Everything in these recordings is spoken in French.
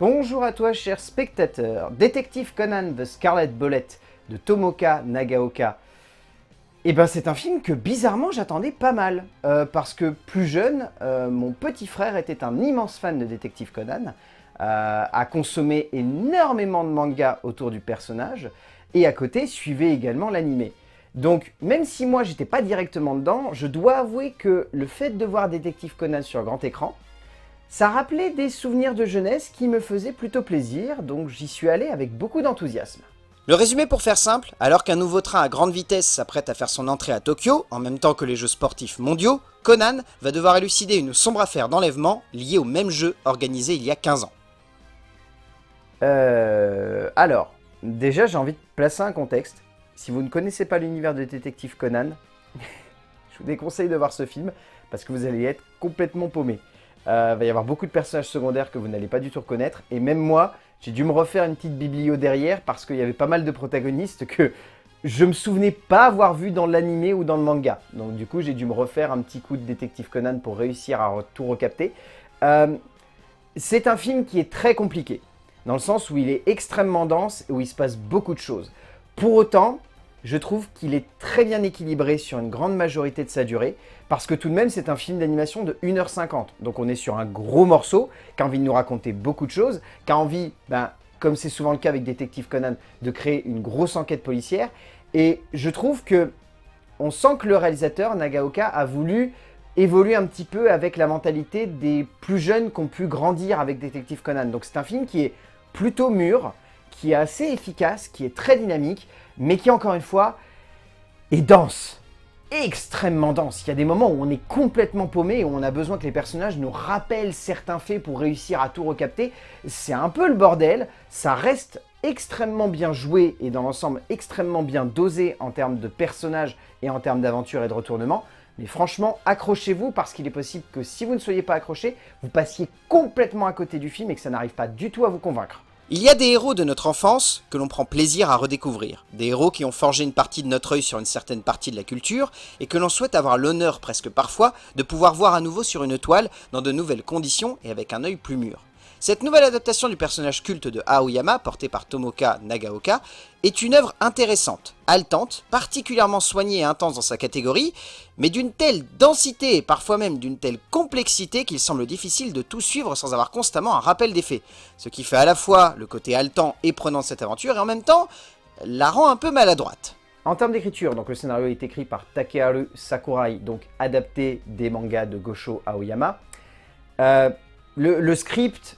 Bonjour à toi, cher spectateur. Détective Conan The Scarlet Bullet de Tomoka Nagaoka. Eh ben, c'est un film que bizarrement j'attendais pas mal. Parce que plus jeune, mon petit frère était un immense fan de Détective Conan, a consommé énormément de mangas autour du personnage, et à côté suivait également l'animé. Donc, même si moi j'étais pas directement dedans, je dois avouer que le fait de voir Détective Conan sur grand écran, ça rappelait des souvenirs de jeunesse qui me faisaient plutôt plaisir, donc j'y suis allé avec beaucoup d'enthousiasme. Le résumé pour faire simple, alors qu'un nouveau train à grande vitesse s'apprête à faire son entrée à Tokyo, en même temps que les Jeux sportifs mondiaux, Conan va devoir élucider une sombre affaire d'enlèvement liée au même jeu organisé il y a 15 ans. Alors, déjà j'ai envie de placer un contexte. Si vous ne connaissez pas l'univers de Détective Conan, je vous déconseille de voir ce film, parce que vous allez être complètement paumé. Va y avoir beaucoup de personnages secondaires que vous n'allez pas du tout reconnaître, et même moi, j'ai dû me refaire une petite biblio derrière, parce qu'il y avait pas mal de protagonistes que je me souvenais pas avoir vu dans l'animé ou dans le manga. Donc du coup, j'ai dû me refaire un petit coup de Détective Conan pour réussir à tout recapter. C'est un film qui est très compliqué, dans le sens où il est extrêmement dense et où il se passe beaucoup de choses. Pour autant, je trouve qu'il est très bien équilibré sur une grande majorité de sa durée, parce que tout de même c'est un film d'animation de 1h50, donc on est sur un gros morceau, qui a envie de nous raconter beaucoup de choses, qui a envie, comme c'est souvent le cas avec Détective Conan, de créer une grosse enquête policière, et je trouve que on sent que le réalisateur, Nagaoka, a voulu évoluer un petit peu avec la mentalité des plus jeunes qui ont pu grandir avec Détective Conan. Donc c'est un film qui est plutôt mûr, qui est assez efficace, qui est très dynamique, mais qui, encore une fois, est dense. Extrêmement dense. Il y a des moments où on est complètement paumé et où on a besoin que les personnages nous rappellent certains faits pour réussir à tout recapter. C'est un peu le bordel. Ça reste extrêmement bien joué et dans l'ensemble extrêmement bien dosé en termes de personnages et en termes d'aventure et de retournement. Mais franchement, accrochez-vous parce qu'il est possible que si vous ne soyez pas accroché, vous passiez complètement à côté du film et que ça n'arrive pas du tout à vous convaincre. Il y a des héros de notre enfance que l'on prend plaisir à redécouvrir, des héros qui ont forgé une partie de notre œil sur une certaine partie de la culture et que l'on souhaite avoir l'honneur presque parfois de pouvoir voir à nouveau sur une toile dans de nouvelles conditions et avec un œil plus mûr. Cette nouvelle adaptation du personnage culte de Aoyama, porté par Tomoka Nagaoka, est une œuvre intéressante, haletante, particulièrement soignée et intense dans sa catégorie, mais d'une telle densité et parfois même d'une telle complexité qu'il semble difficile de tout suivre sans avoir constamment un rappel des faits. Ce qui fait à la fois le côté haletant et prenant de cette aventure et en même temps la rend un peu maladroite. En termes d'écriture, donc le scénario est écrit par Takeharu Sakurai, donc adapté des mangas de Gosho Aoyama. Le script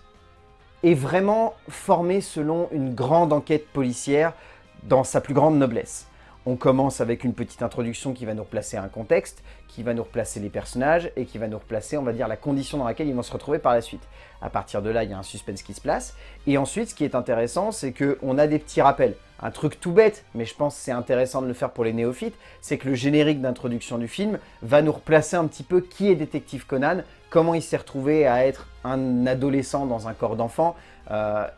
est vraiment formé selon une grande enquête policière dans sa plus grande noblesse. On commence avec une petite introduction qui va nous replacer un contexte, qui va nous replacer les personnages et qui va nous replacer, on va dire, la condition dans laquelle ils vont se retrouver par la suite. À partir de là, il y a un suspense qui se place. Et ensuite, ce qui est intéressant, c'est qu'on a des petits rappels. Un truc tout bête, mais je pense que c'est intéressant de le faire pour les néophytes, c'est que le générique d'introduction du film va nous replacer un petit peu qui est Détective Conan, comment il s'est retrouvé à être un adolescent dans un corps d'enfant,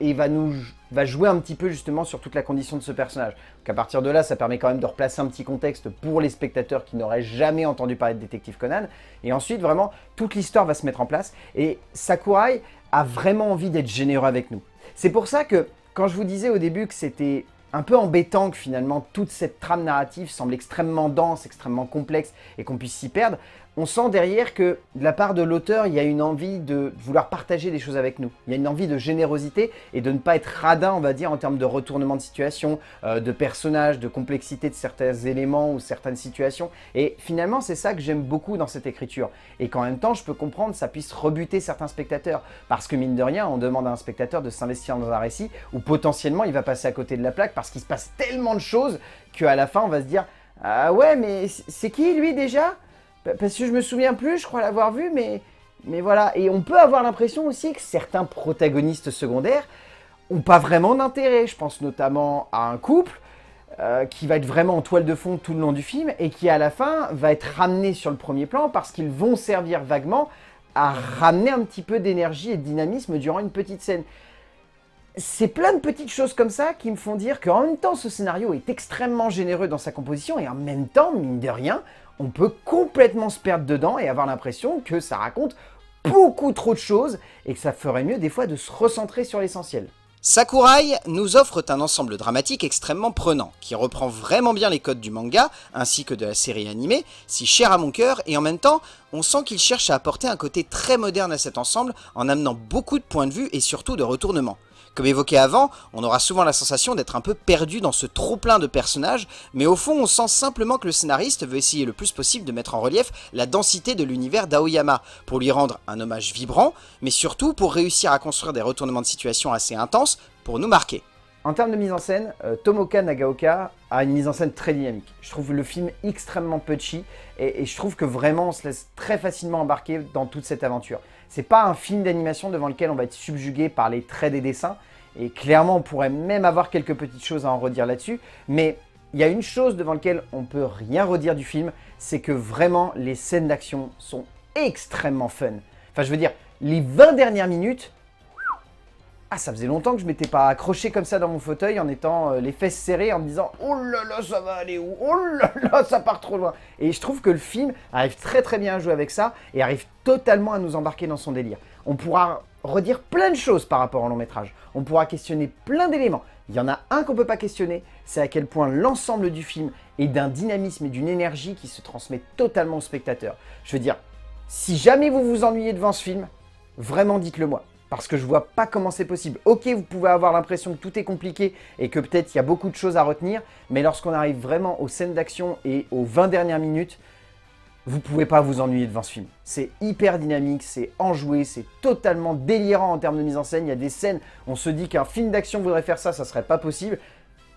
et va jouer un petit peu justement sur toute la condition de ce personnage. Donc à partir de là, ça permet quand même de replacer un petit contexte pour les spectateurs qui n'auraient jamais entendu parler de Détective Conan. Et ensuite, vraiment, toute l'histoire va se mettre en place. Et Sakurai a vraiment envie d'être généreux avec nous. C'est pour ça que, quand je vous disais au début que c'était un peu embêtant que finalement toute cette trame narrative semble extrêmement dense, extrêmement complexe et qu'on puisse s'y perdre, on sent derrière que de la part de l'auteur, il y a une envie de vouloir partager des choses avec nous. Il y a une envie de générosité et de ne pas être radin, on va dire, en termes de retournement de situation, de personnages, de complexité de certains éléments ou certaines situations. Et finalement, c'est ça que j'aime beaucoup dans cette écriture. Et qu'en même temps, je peux comprendre que ça puisse rebuter certains spectateurs. Parce que mine de rien, on demande à un spectateur de s'investir dans un récit où potentiellement il va passer à côté de la plaque parce qu'il se passe tellement de choses qu'à la fin, on va se dire « Ah ouais, mais c'est qui lui déjà ?» Parce que je me souviens plus, je crois l'avoir vu, mais voilà. Et on peut avoir l'impression aussi que certains protagonistes secondaires n'ont pas vraiment d'intérêt. Je pense notamment à un couple qui va être vraiment en toile de fond tout le long du film et qui à la fin va être ramené sur le premier plan parce qu'ils vont servir vaguement à ramener un petit peu d'énergie et de dynamisme durant une petite scène. C'est plein de petites choses comme ça qui me font dire qu'en même temps, ce scénario est extrêmement généreux dans sa composition et en même temps, mine de rien, on peut complètement se perdre dedans et avoir l'impression que ça raconte beaucoup trop de choses et que ça ferait mieux des fois de se recentrer sur l'essentiel. Sakurai nous offre un ensemble dramatique extrêmement prenant, qui reprend vraiment bien les codes du manga, ainsi que de la série animée, si chère à mon cœur, et en même temps, on sent qu'il cherche à apporter un côté très moderne à cet ensemble, en amenant beaucoup de points de vue et surtout de retournements. Comme évoqué avant, on aura souvent la sensation d'être un peu perdu dans ce trop-plein de personnages, mais au fond on sent simplement que le scénariste veut essayer le plus possible de mettre en relief la densité de l'univers d'Aoyama, pour lui rendre un hommage vibrant, mais surtout pour réussir à construire des retournements de situation assez intenses, pour nous marquer. En termes de mise en scène, Tomoka Nagaoka a une mise en scène très dynamique. Je trouve le film extrêmement punchy et je trouve que vraiment on se laisse très facilement embarquer dans toute cette aventure. C'est pas un film d'animation devant lequel on va être subjugué par les traits des dessins et clairement on pourrait même avoir quelques petites choses à en redire là-dessus, mais il y a une chose devant laquelle on peut rien redire du film, c'est que vraiment les scènes d'action sont extrêmement fun. Enfin je veux dire, les 20 dernières minutes, ça faisait longtemps que je m'étais pas accroché comme ça dans mon fauteuil en étant les fesses serrées en me disant « Oh là là, ça va aller où? Oh là là, ça part trop loin !» Et je trouve que le film arrive très très bien à jouer avec ça et arrive totalement à nous embarquer dans son délire. On pourra redire plein de choses par rapport au long métrage. On pourra questionner plein d'éléments. Il y en a un qu'on peut pas questionner, c'est à quel point l'ensemble du film est d'un dynamisme et d'une énergie qui se transmet totalement au spectateur. Je veux dire, si jamais vous vous ennuyez devant ce film, vraiment dites-le moi. Parce que je vois pas comment c'est possible. Ok, vous pouvez avoir l'impression que tout est compliqué et que peut-être il y a beaucoup de choses à retenir, mais lorsqu'on arrive vraiment aux scènes d'action et aux 20 dernières minutes, vous pouvez pas vous ennuyer devant ce film. C'est hyper dynamique, c'est enjoué, c'est totalement délirant en termes de mise en scène. Il y a des scènes, on se dit qu'un film d'action voudrait faire ça, ça serait pas possible.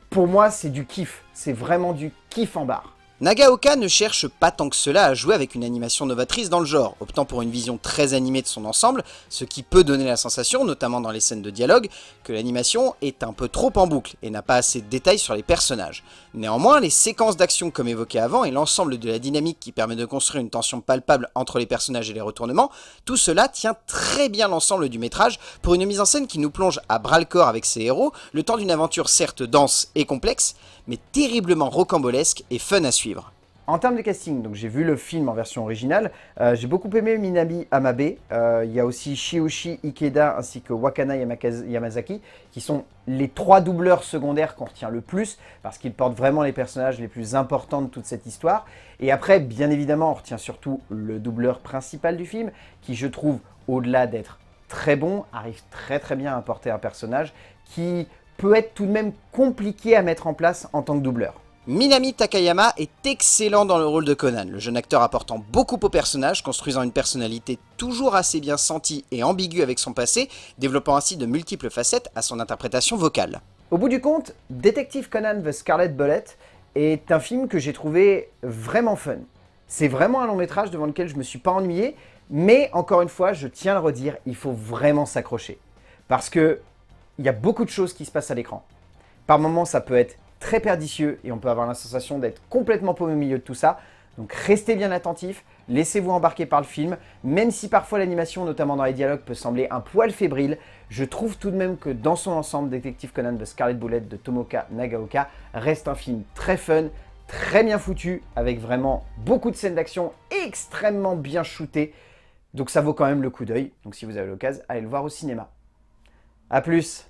Pour moi, c'est du kiff. C'est vraiment du kiff en barre. Nagaoka ne cherche pas tant que cela à jouer avec une animation novatrice dans le genre, optant pour une vision très animée de son ensemble, ce qui peut donner la sensation, notamment dans les scènes de dialogue, que l'animation est un peu trop en boucle et n'a pas assez de détails sur les personnages. Néanmoins, les séquences d'action comme évoqué avant et l'ensemble de la dynamique qui permet de construire une tension palpable entre les personnages et les retournements, tout cela tient très bien l'ensemble du métrage pour une mise en scène qui nous plonge à bras-le-corps avec ses héros, le temps d'une aventure certes dense et complexe, mais terriblement rocambolesque et fun à suivre. En termes de casting, donc j'ai vu le film en version originale, j'ai beaucoup aimé Minami Amabe, il y a aussi Shiyoshi Ikeda ainsi que Wakana Yamazaki, qui sont les 3 doubleurs secondaires qu'on retient le plus, parce qu'ils portent vraiment les personnages les plus importants de toute cette histoire. Et après, bien évidemment, on retient surtout le doubleur principal du film, qui je trouve, au-delà d'être très bon, arrive très bien à porter un personnage qui peut être tout de même compliqué à mettre en place en tant que doubleur. Minami Takayama est excellent dans le rôle de Conan, le jeune acteur apportant beaucoup au personnage, construisant une personnalité toujours assez bien sentie et ambiguë avec son passé, développant ainsi de multiples facettes à son interprétation vocale. Au bout du compte, Detective Conan The Scarlet Bullet est un film que j'ai trouvé vraiment fun. C'est vraiment un long métrage devant lequel je ne me suis pas ennuyé, mais encore une fois, je tiens à le redire, il faut vraiment s'accrocher. Parce que il y a beaucoup de choses qui se passent à l'écran. Par moments, ça peut être très perditieux et on peut avoir la sensation d'être complètement paumé au milieu de tout ça. Donc restez bien attentifs, laissez-vous embarquer par le film. Même si parfois l'animation, notamment dans les dialogues, peut sembler un poil fébrile, je trouve tout de même que dans son ensemble, Detective Conan The Scarlet Bullet de Tomoka Nagaoka reste un film très fun, très bien foutu, avec vraiment beaucoup de scènes d'action extrêmement bien shootées. Donc ça vaut quand même le coup d'œil. Donc si vous avez l'occasion, allez le voir au cinéma. A plus!